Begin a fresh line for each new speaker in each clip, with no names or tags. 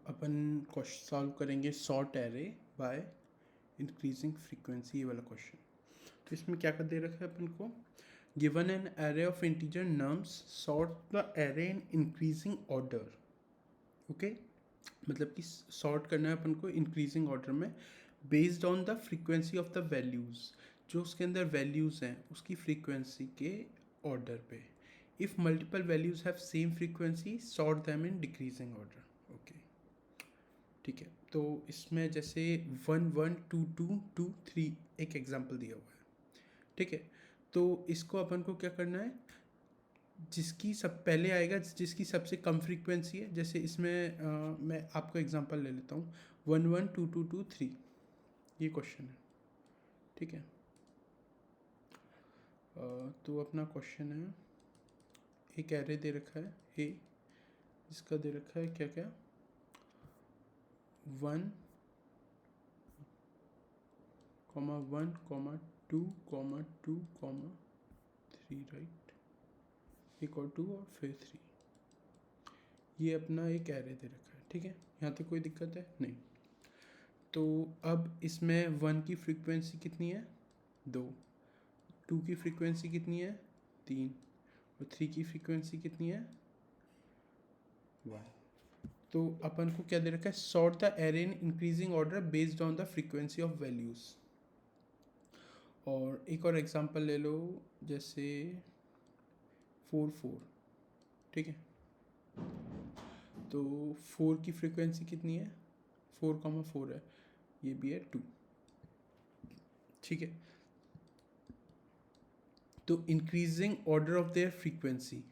अपन question solve करेंगे sort array by increasing frequency, ये वाला क्वेश्चन। तो इसमें क्या कर दे रखा है अपन को, given an array of integer nums sort the array in increasing order. Okay, मतलब कि सॉर्ट करना है अपन को इंक्रीजिंग ऑर्डर में based on the frequency of the values, जो उसके अंदर वैल्यूज़ हैं उसकी फ्रीक्वेंसी के ऑर्डर पे। If multiple values have same frequency sort them in decreasing order. Okay, ठीक है। तो इसमें जैसे 1 1 2 2 2 3 एक एग्जांपल दिया हुआ है, ठीक है। तो इसको अपन को क्या करना है, जिसकी सब पहले आएगा जिसकी सबसे कम फ्रीक्वेंसी है, जैसे इसमें मैं आपको एग्जांपल ले लेता हूँ 1 1 2 2 2 3, ये क्वेश्चन है, ठीक है। तो अपना क्वेश्चन है, एक एरे दे रखा है ए, जिसका दे रखा है क्या क्या 1 1 2 2 3, राइट, एक और 2 और फिर 3, ये अपना एक एरे दे रखा है, ठीक है। यहाँ तक कोई दिक्कत है नहीं। तो अब इसमें 1 की फ्रीक्वेंसी कितनी है 2, 2 की फ्रीक्वेंसी कितनी है 3 और 3 की फ्रीक्वेंसी कितनी है 1। तो अपन को क्या दे रखा है, sort the array in increasing order based on the frequency of values. और एक और एग्जांपल ले लो, जैसे 4 4, ठीक है। तो 4 की फ्रीक्वेंसी कितनी है 4 4 है, ये भी है 2, ठीक है। तो increasing order of their frequency,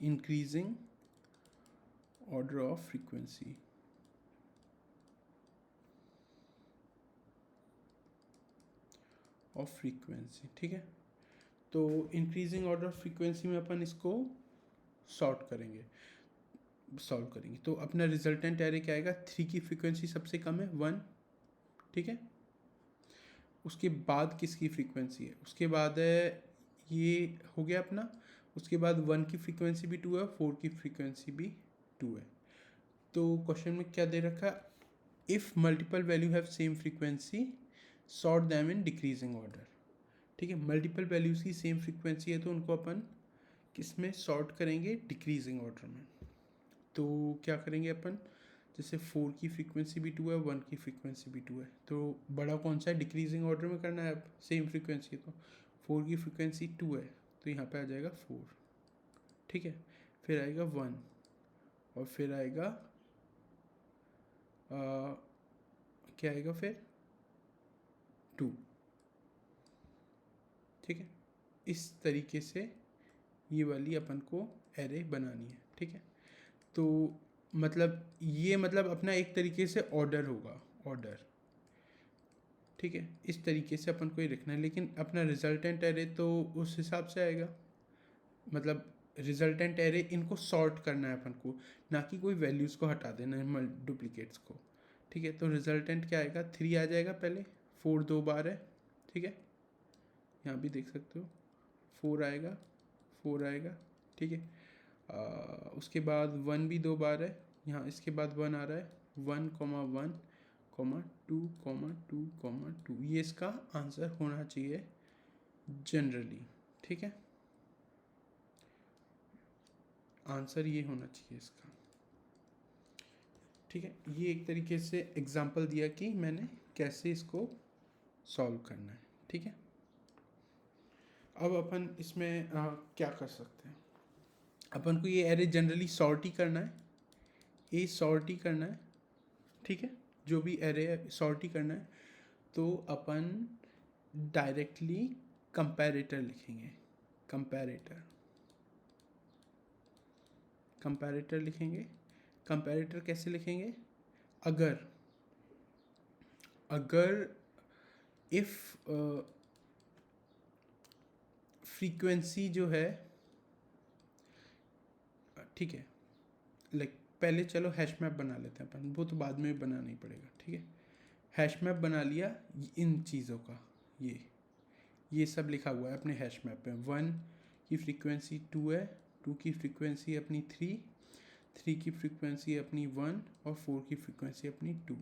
increasing order of frequency ठीक है। तो इंक्रीजिंग ऑर्डर ऑफ फ्रीक्वेंसी में अपन इसको सॉल्व करेंगे। तो अपना रिजल्टेंट एरे क्या आएगा, 3 की फ्रीक्वेंसी सबसे कम है 1, ठीक है। उसके बाद किसकी फ्रीक्वेंसी है, उसके बाद है ये हो गया अपना, उसके बाद 1 की फ्रीक्वेंसी भी 2 है, 4 की फ्रीक्वेंसी भी 2 है। तो क्वेश्चन में क्या दे रखा, if multiple value have same frequency sort them in decreasing order, ठीक है। मल्टीपल वैल्यूज़ की सेम फ्रीक्वेंसी है तो उनको अपन किस में सॉर्ट करेंगे, डिक्रीजिंग ऑर्डर में। तो क्या करेंगे अपन, जैसे 4 की फ्रीक्वेंसी भी 2 है, 1 की फ्रीक्वेंसी भी 2 है, तो बड़ा कौन सा है, डिक्रीजिंग ऑर्डर में करना है। अब सेम फ्रीक्वेंसी है तो 4 की फ्रीक्वेंसी 2 है तो यहाँ पे आ जाएगा 4, ठीक है। फिर आएगा 1 और फिर आएगा क्या आएगा फिर 2, ठीक है। इस तरीके से ये वाली अपन को एरे बनानी है, ठीक है। तो मतलब ये मतलब अपना एक तरीके से ऑर्डर होगा, ऑर्डर, ठीक है। इस तरीके से अपन को ये रखना है, लेकिन अपना रिजल्टेंट एरे तो उस हिसाब से आएगा, मतलब रिजल्टेंट एरे इनको सॉर्ट करना है अपन को, ना कि कोई वैल्यूज़ को हटा देना है, डुप्लीकेट्स को, ठीक है। तो रिजल्टेंट क्या आएगा, 3 आ जाएगा पहले, 4 2 बार है, ठीक है। यहाँ भी देख सकते हो 4 आएगा, 4 आएगा, ठीक है। उसके बाद 1 भी 2 बार है, यहाँ इसके बाद 1 आ रहा है, 1 1 2 2 2, ये इसका आंसर होना चाहिए जनरली, ठीक है। आंसर ये होना चाहिए इसका, ठीक है। ये एक तरीके से एग्जांपल दिया कि मैंने कैसे इसको सॉल्व करना है, ठीक है। अब अपन इसमें क्या कर सकते हैं, अपन को ये एरे जनरली सॉर्ट ही करना है, ए सॉर्ट ही करना है, ठीक है। जो भी एरे है सॉर्ट ही करना है। तो अपन डायरेक्टली कंपैरेटर लिखेंगे, कंपैरेटर लिखेंगे। कंपैरेटर कैसे लिखेंगे, अगर इफ़ फ्रीक्वेंसी जो है, ठीक है, लाइक पहले चलो हैश मैप बना लेते हैं अपन, वो तो बाद में बनाना ही पड़ेगा, ठीक है। हैश मैप बना लिया इन चीज़ों का, ये सब लिखा हुआ है अपने हैश मैप पे। 1 की फ्रीक्वेंसी 2 है, 2 की फ्रीक्वेंसी अपनी 3, 3 की फ्रीक्वेंसी अपनी 1 और 4 की फ्रीक्वेंसी अपनी 2।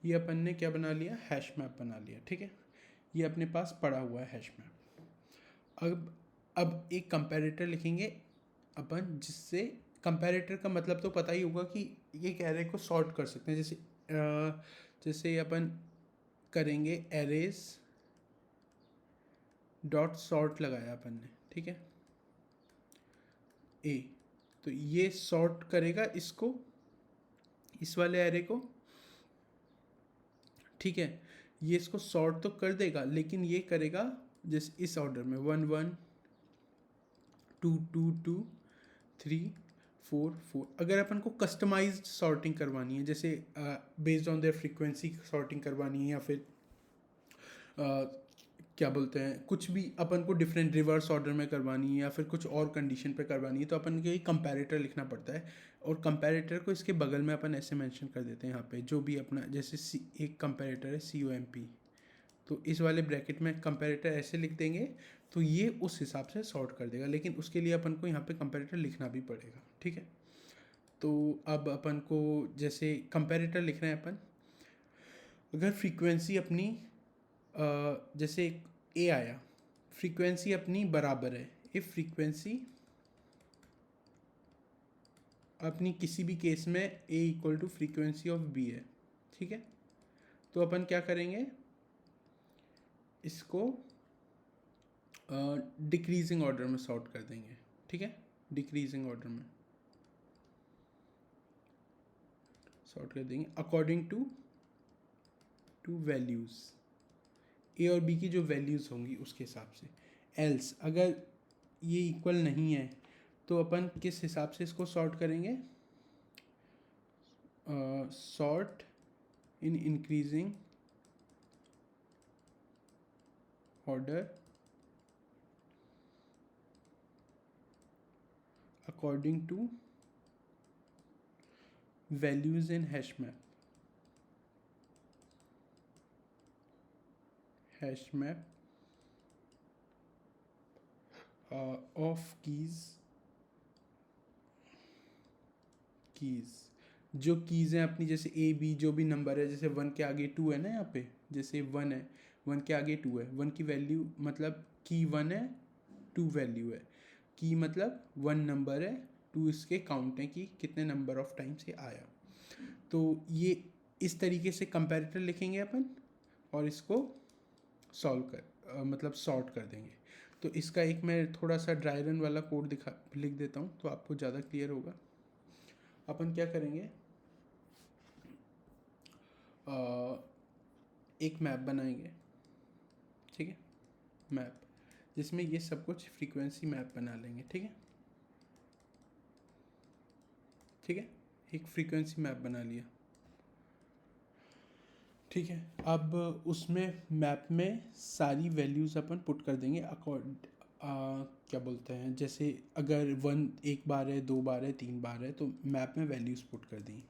ये अपन ने क्या बना लिया, हैश मैप बना लिया, ठीक है। ये अपने पास पड़ा हुआ है हैश मैप। अब एक कंपैरेटर लिखेंगे अपन, जिससे कंपैरेटर का मतलब तो पता ही होगा कि ये एरे को सॉर्ट कर सकते हैं। जैसे अपन करेंगे एरेज डॉट सॉर्ट लगाया अपन ने, ठीक है, ए, तो ये सॉर्ट करेगा इसको, इस वाले एरे को, ठीक है। ये इसको सॉर्ट तो कर देगा, लेकिन ये करेगा जैसे इस ऑर्डर में 1 1 2 2 2 3 4 4। अगर अपन को कस्टमाइज्ड सॉर्टिंग करवानी है, जैसे based on their frequency sorting करवानी है, या फिर क्या बोलते हैं, कुछ भी अपन को डिफरेंट रिवर्स ऑर्डर में करवानी है, या फिर कुछ और कंडीशन पे करवानी है, तो अपन को एक कंपैरेटर लिखना पड़ता है। और कंपैरेटर को इसके बगल में अपन ऐसे मेंशन कर देते हैं यहाँ पे, जो भी अपना, जैसे एक कंपैरेटर है COMP, तो इस वाले ब्रैकेट में कंपैरेटर ऐसे लिख देंगे, तो ये उस हिसाब से सॉर्ट कर देगा। लेकिन उसके लिए अपन को यहाँ पे कंपैरेटर लिखना भी पड़ेगा, ठीक है। तो अब अपन को जैसे कंपैरेटर लिख रहे हैं अपन, अगर फ्रीक्वेंसी अपनी जैसे ए आया, फ्रीक्वेंसी अपनी बराबर है, इफ फ्रीक्वेंसी अपनी किसी भी केस में A equal to frequency of B है, ठीक है, तो अपन क्या करेंगे, इसको डिक्रीजिंग ऑर्डर में सॉर्ट कर देंगे, ठीक है, डिक्रीजिंग ऑर्डर में सॉर्ट कर देंगे अकॉर्डिंग टू वैल्यूज़, ए और बी की जो वैल्यूज़ होंगी उसके हिसाब से। एल्स अगर ये इक्वल नहीं है, तो अपन किस हिसाब से इसको सॉर्ट करेंगे, sort in increasing order according two values in hash map, hash map of keys, जो कीज़ हैं अपनी, जैसे ए बी जो भी नंबर है, जैसे 1 के आगे 2 है ना, यहाँ पे जैसे 1 है, 1 के आगे 2 है, 1 की वैल्यू मतलब की 1 है, 2 वैल्यू है, की मतलब 1 नंबर है, 2 इसके काउंट है कि कितने नंबर ऑफ टाइम्स ये आया। तो ये इस तरीके से कंपैरेटर लिखेंगे अपन, और इसको सॉल्व कर मतलब सॉर्ट कर देंगे। तो इसका एक मैं थोड़ा सा ड्राई रन वाला कोड लिख देता हूँ, तो आपको ज़्यादा क्लियर होगा। अपन क्या करेंगे, एक मैप बनाएंगे, ठीक है, मैप जिसमें ये सब कुछ फ्रीक्वेंसी मैप बना लेंगे, ठीक है, ठीक है, एक फ्रीक्वेंसी मैप बना लिया, ठीक है। अब उसमें मैप में सारी वैल्यूज़ अपन पुट कर देंगे क्या बोलते हैं, जैसे अगर 1 एक बार है, 2 बार है, 3 बार है, तो मैप में वैल्यूज़ पुट कर दी,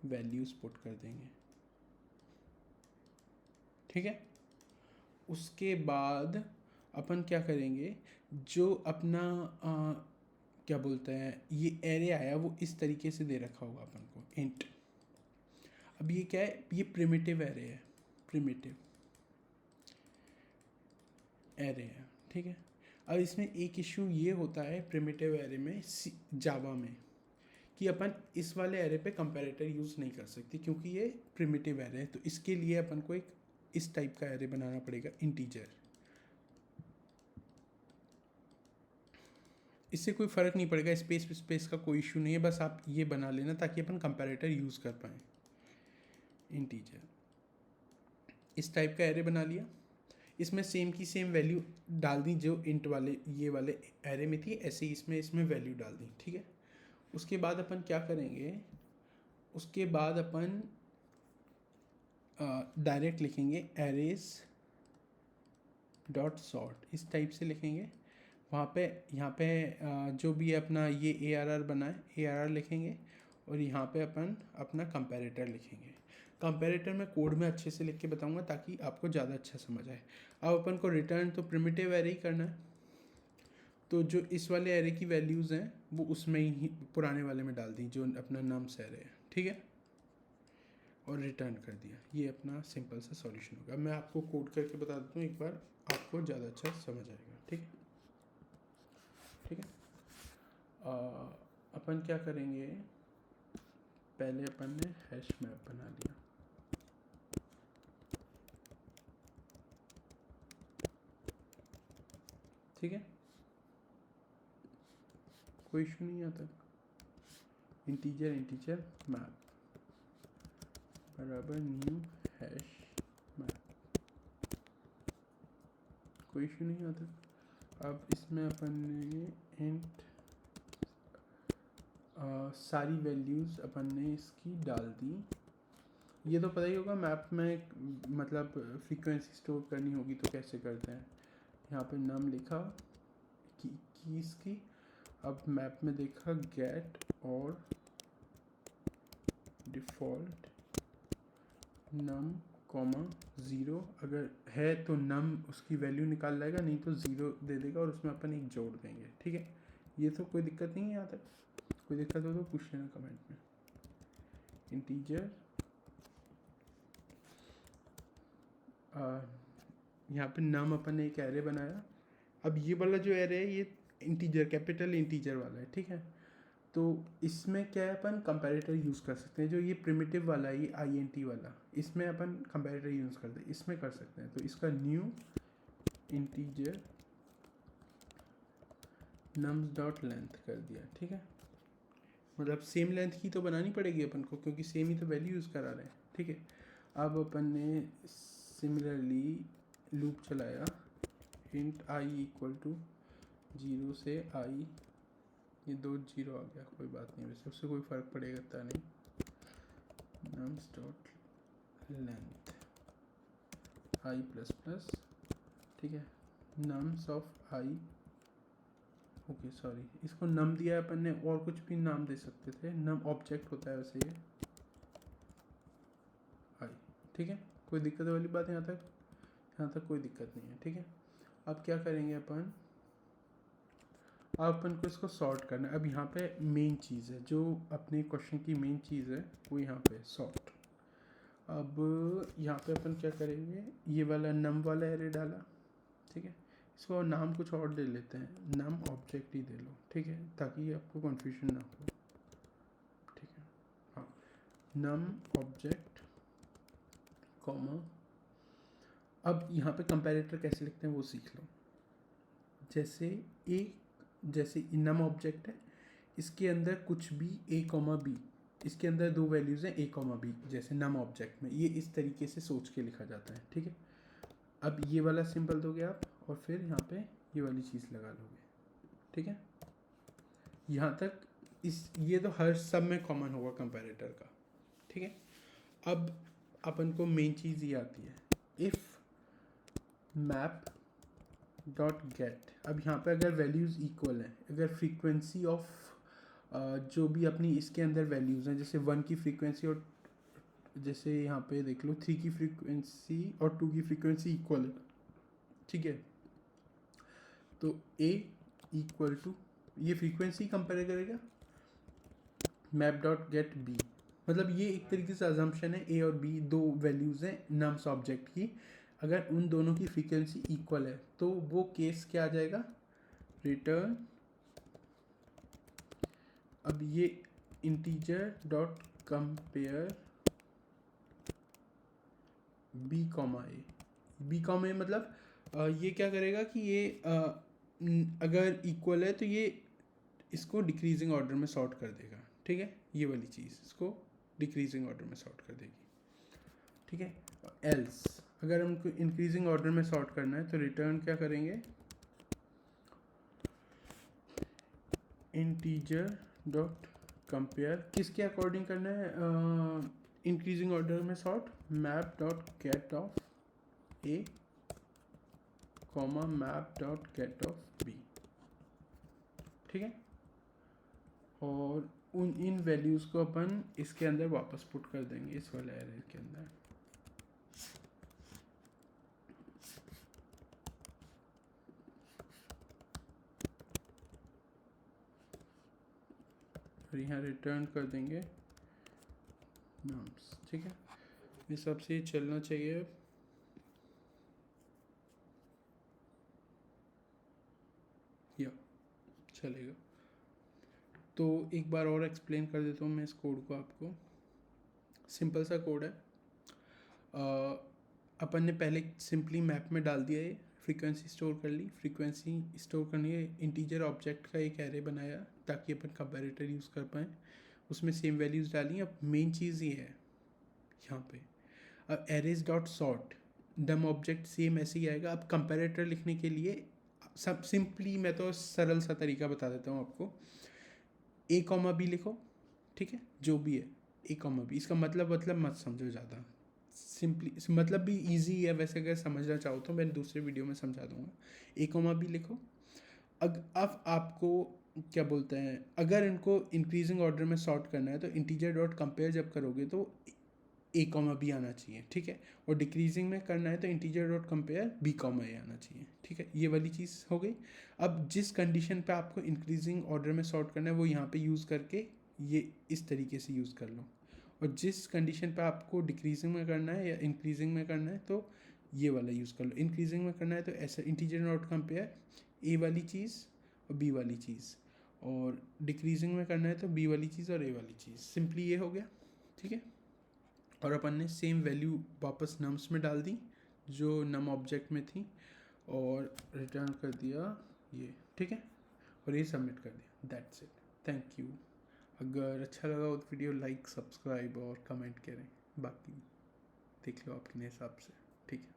वैल्यूज़ पुट कर देंगे, ठीक है। उसके बाद अपन क्या करेंगे, जो अपना क्या बोलते हैं, ये एरे आया वो इस तरीके से दे रखा होगा अपन को, इंट। अब ये क्या है, ये प्रिमिटिव एरे है, प्रिमिटिव एरे है, ठीक है। अब इसमें एक इश्यू ये होता है प्रिमिटिव एरे में, जावा में, कि अपन इस वाले एरे पे कंपैरेटर यूज़ नहीं कर सकते, क्योंकि ये प्रिमिटिव एरे है। तो इसके लिए अपन को एक इस टाइप का एरे बनाना पड़ेगा, इंटीजर। इससे कोई फ़र्क नहीं पड़ेगा, स्पेस का कोई इशू नहीं है, बस आप ये बना लेना ताकि अपन कंपैरेटर यूज़ कर पाएँ। इंटीजर इस टाइप का एरे बना लिया, इसमें सेम की सेम वैल्यू डाल दी जो इंट वाले ये वाले एरे में थी, ऐसे ही इसमें वैल्यू डाल दी, ठीक है। उसके बाद अपन क्या करेंगे, उसके बाद अपन डायरेक्ट लिखेंगे एरेज डॉट सॉर्ट, इस टाइप से लिखेंगे। वहाँ पे यहाँ पे जो भी अपना ये ARR बना है, ARR लिखेंगे, और यहाँ पे अपन अपना कंपैरेटर लिखेंगे। कंपैरेटर मैं कोड में अच्छे से लिख के बताऊँगा ताकि आपको ज़्यादा अच्छा समझ आए। अब अपन को रिटर्न तो प्रिमिटिव एरे ही करना है, तो जो इस वाले एरे की वैल्यूज़ हैं वो उसमें ही पुराने वाले में डाल दी जो अपना नम्स एरे है, ठीक है, और रिटर्न कर दिया। ये अपना सिंपल सा सॉल्यूशन होगा। मैं आपको कोड करके बता देता हूँ एक बार, आपको ज़्यादा अच्छा समझ आएगा, ठीक है। ठीक है, अपन क्या करेंगे, पहले अपन ने हैश मैप बना लिया, ठीक है, कोई इशू नहीं आता। इंटीजर मैप बराबर न्यू हैश मैप, कोई इशू नहीं आता। अब इसमें अपन ने इंट सारी वैल्यूज़ अपन ने इसकी डाल दी। ये तो पता ही होगा मैप में मतलब फ्रीक्वेंसी स्टोर करनी होगी तो कैसे करते हैं। यहाँ पे नाम लिखा कीज़ की, अब मैप में देखा गेट और डिफ़ॉल्ट नम कॉमा ज़ीरो, अगर है तो नम उसकी वैल्यू निकाल लाएगा, नहीं तो ज़ीरो दे देगा और उसमें अपन एक जोड़ देंगे, ठीक है। ये तो कोई दिक्कत नहीं है, यहाँ तक कोई दिक्कत हो तो पूछ लेना कमेंट में। इंटीजर यहाँ पे नम अपन ने एक एरे बनाया। अब ये वाला जो एरे है ये इंटीजर, कैपिटल इंटीजर वाला है, ठीक है। तो इसमें क्या है, अपन कंपैरेटर यूज़ कर सकते हैं। जो ये प्रिमिटिव वाला है, ये INT वाला, इसमें अपन कंपैरेटर यूज़ करते हैं, इसमें कर सकते हैं। तो इसका new integer nums dot length कर दिया, ठीक है। मतलब सेम लेंथ की तो बनानी पड़ेगी अपन को, क्योंकि सेम ही तो वैल्यू यूज़ करा रहे हैं, ठीक है। अब अपन ने सिमिलरली लूप चलाया, इंट I इक्वल टू 0 से I, ये 2 0 आ गया, कोई बात नहीं, वैसे उससे कोई फ़र्क पड़ेगा नहीं। Nums dot length I plus plus, ठीक है, nums of I, okay sorry, इसको नम दिया है अपन ने, और कुछ भी नाम दे सकते थे, नम ऑब्जेक्ट होता है वैसे ये I, ठीक है। कोई दिक्कत वाली बात यहाँ तक कोई दिक्कत नहीं है, ठीक है। अब क्या करेंगे अपन, अब अपन को इसको सॉर्ट करना है। अब यहाँ पे मेन चीज़ है, जो अपने क्वेश्चन की मेन चीज़ है वो यहाँ पे सॉर्ट। अब यहाँ पे अपन क्या करेंगे, ये वाला नम वाला एरे डाला, ठीक है। इसको नाम कुछ और दे लेते हैं, नम ऑब्जेक्ट ही दे लो, ठीक है, ताकि आपको कन्फ्यूजन ना हो, ठीक है। हाँ, नम ऑब्जेक्ट कॉमा, अब यहाँ पे कंपैरेटर कैसे लिखते हैं वो सीख लो। जैसे नम ऑब्जेक्ट है, इसके अंदर कुछ भी A, B, इसके अंदर 2 वैल्यूज़ हैं A, B, जैसे नम ऑब्जेक्ट में, ये इस तरीके से सोच के लिखा जाता है, ठीक है। अब ये वाला सिंबल दोगे आप और फिर यहाँ पे ये वाली चीज़ लगा लोगे, ठीक है। यहाँ तक ये तो हर सब में कॉमन होगा कंपैरेटर का, ठीक है। अब अपन को मेन चीज़ ये आती है, इफ़ मैप डॉट गेट। अब यहाँ पे अगर वैल्यूज़ इक्वल हैं, अगर फ्रीक्वेंसी ऑफ जो भी अपनी इसके अंदर वैल्यूज़ हैं, जैसे 1 की फ्रीक्वेंसी और जैसे यहाँ पे देख लो 3 की फ्रीक्वेंसी और 2 की फ्रीक्वेंसी इक्वल है, ठीक है। तो A इक्वल टू, ये फ्रीक्वेंसी कंपेयर करेगा मैप डॉट गेट B, मतलब ये एक तरीके से अजम्पशन है A और B 2 वैल्यूज़ हैं नम्स ऑब्जेक्ट की, अगर उन दोनों की फ्रीक्वेंसी इक्वल है तो वो केस क्या आ जाएगा, रिटर्न। अब ये integer dot compare B, A मतलब ये क्या करेगा कि ये अगर इक्वल है तो ये इसको डिक्रीजिंग ऑर्डर में सॉर्ट कर देगा, ठीक है। ये वाली चीज़ इसको डिक्रीजिंग ऑर्डर में सॉर्ट कर देगी, ठीक है। एल्स अगर हमको इंक्रीजिंग ऑर्डर में सॉर्ट करना है तो रिटर्न क्या करेंगे, इंटीजर डॉट कंपेयर, किसके अकॉर्डिंग करना है, इंक्रीजिंग ऑर्डर में sort, map dot gate of A, map dot gate of B, ठीक है। और इन वैल्यूज़ को अपन इसके अंदर वापस पुट कर देंगे, इस वाले एरे के अंदर, और यहाँ रिटर्न कर देंगे नम्स। ठीक है, इस हिसाब से चलना चाहिए। या चलेगा। तो एक बार और एक्सप्लेन कर देता हूँ मैं इस कोड को आपको। सिंपल सा कोड है। अपन ने पहले सिंपली मैप में डाल दिया, ये फ्रीक्वेंसी स्टोर कर ली। फ्रीक्वेंसी स्टोर करनी है, इंटीजर ऑब्जेक्ट का एक एरे बनाया ताकि अपन कंपैरेटर यूज़ कर पाएँ। उसमें सेम वैल्यूज़ डाली। अब मेन चीज़ ये है यहाँ पे, अब एरेज डॉट सॉर्ट डम ऑब्जेक्ट सेम ऐसे ही आएगा। अब कंपैरेटर लिखने के लिए सब सिंपली मैं तो सरल सा तरीका बता देता हूँ आपको। ए कॉमा बी लिखो, ठीक है, जो भी है ए कॉमा बी। इसका मतलब मत समझो ज़्यादा, सिंपली मतलब भी इजी है वैसे। अगर समझना चाहो तो मैं दूसरे वीडियो में समझा दूंगा। ए कॉमा बी लिखो। अब आपको क्या बोलते हैं, अगर इनको इंक्रीजिंग ऑर्डर में सॉर्ट करना है तो इंटीजर डॉट कंपेयर जब करोगे तो ए कॉमा बी आना चाहिए, ठीक है। और डिक्रीजिंग में करना है तो integer dot compare B comma A आना चाहिए, ठीक है। ये वाली चीज़ हो गई। अब जिस कंडीशन पे आपको इंक्रीजिंग ऑर्डर में सॉर्ट करना है वो यहाँ पे यूज़ करके ये इस तरीके से यूज़ कर लो। और जिस कंडीशन पे आपको डिक्रीजिंग में करना है या इंक्रीजिंग में करना है तो ये वाला यूज़ कर लो। इंक्रीजिंग में करना है तो ऐसा इंटीजर डॉट कंपेयर ए वाली चीज़ और बी वाली चीज़, और डिक्रीजिंग में करना है तो बी वाली चीज़ और ए वाली चीज़। सिंपली ये हो गया, ठीक है। और अपन ने सेम वैल्यू वापस नम्स में डाल दी जो नम ऑब्जेक्ट में थी, और रिटर्न कर दिया ये, ठीक है। और ये सबमिट कर दिया। That's it, thank you. अगर अच्छा लगा हो तो वीडियो लाइक, सब्सक्राइब और कमेंट करें। बाकी देख लो अपने हिसाब से, ठीक है।